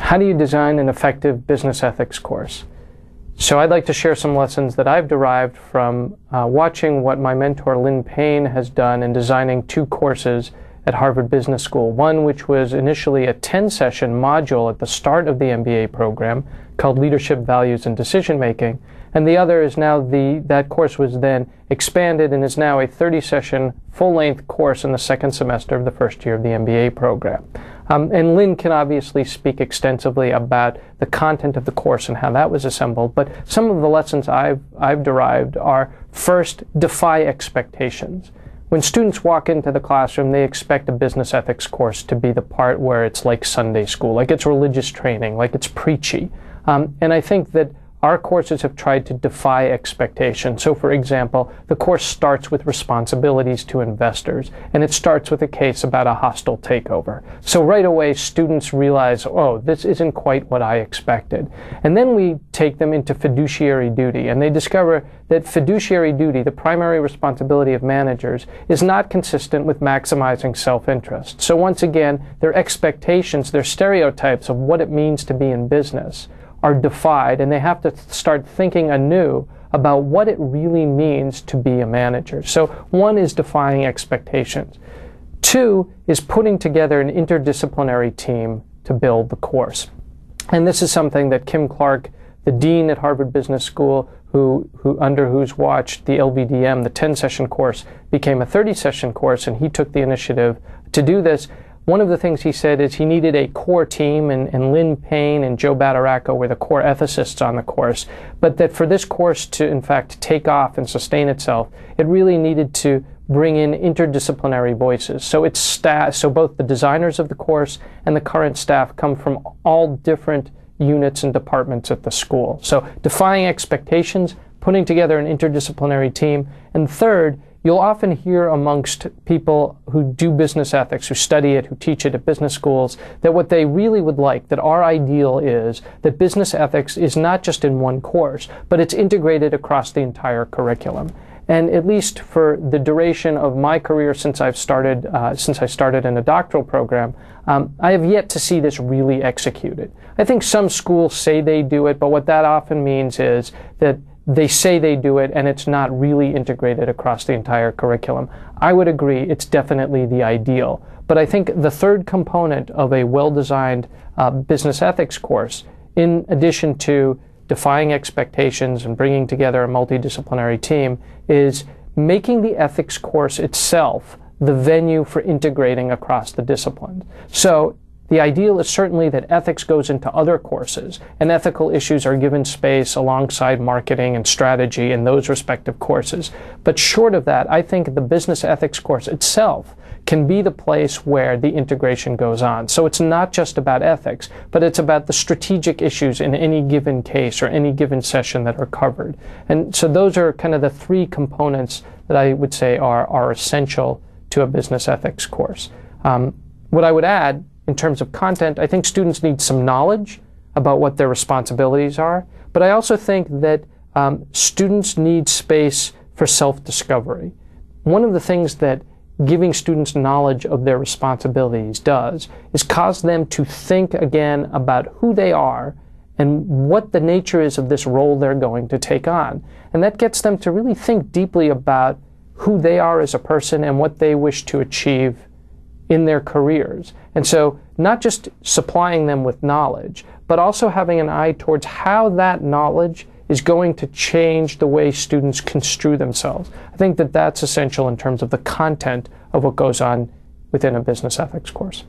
How do you design an effective business ethics course? So I'd like to share some lessons that I've derived from watching what my mentor Lynn Payne has done in designing 2 courses at Harvard Business School. One which was initially a 10-session module at the start of the MBA program called Leadership, Values, and Decision Making. And the other is now that course was then expanded and is now a 30-session full-length course in the 2nd semester of the first year of the MBA program. And Lynn can obviously speak extensively about the content of the course and how that was assembled, but some of the lessons I've derived are: first, defy expectations. When students walk into the classroom, they expect a business ethics course to be the part where it's like Sunday school, like it's religious training, like it's preachy. And I think that our courses have tried to defy expectations. So, for example, the course starts with responsibilities to investors, and it starts with a case about a hostile takeover. So right away, students realize, oh, this isn't quite what I expected. And then we take them into fiduciary duty, and they discover that fiduciary duty, the primary responsibility of managers, is not consistent with maximizing self-interest. So once again, their expectations, their stereotypes of what it means to be in business are defied, and they have to start thinking anew about what it really means to be a manager. So 1 is defying expectations. 2 is putting together an interdisciplinary team to build the course. And this is something that Kim Clark, the dean at Harvard Business School, under whose watch the LVDM, the 10-session course, became a 30-session course, and he took the initiative to do this. One of the things he said is he needed a core team, and Lynn Payne and Joe Badaracco were the core ethicists on the course, but that for this course to, in fact, take off and sustain itself, it really needed to bring in interdisciplinary voices. So it's so both the designers of the course and the current staff come from all different units and departments at the school. So defying expectations, putting together an interdisciplinary team, and third, you'll often hear amongst people who do business ethics, who study it, who teach it at business schools, that what they really would like, that our ideal is that business ethics is not just in one course, but it's integrated across the entire curriculum. And at least for the duration of my career since I started in a doctoral program, I have yet to see this really executed. I think some schools say they do it, but what that often means is that they say they do it, and it's not really integrated across the entire curriculum. I would agree it's definitely the ideal. But I think the third component of a well-designed business ethics course, in addition to defying expectations and bringing together a multidisciplinary team, is making the ethics course itself the venue for integrating across the disciplines. So the ideal is certainly that ethics goes into other courses, and ethical issues are given space alongside marketing and strategy in those respective courses. But short of that, I think the business ethics course itself can be the place where the integration goes on. So it's not just about ethics, but it's about the strategic issues in any given case or any given session that are covered. And so those are kind of the 3 components that I would say are essential to a business ethics course. What I would add, in terms of content, I think students need some knowledge about what their responsibilities are, but I also think that students need space for self-discovery. One of the things that giving students knowledge of their responsibilities does is cause them to think again about who they are and what the nature is of this role they're going to take on. And that gets them to really think deeply about who they are as a person and what they wish to achieve in their careers. And so not just supplying them with knowledge, but also having an eye towards how that knowledge is going to change the way students construe themselves. I think that that's essential in terms of the content of what goes on within a business ethics course.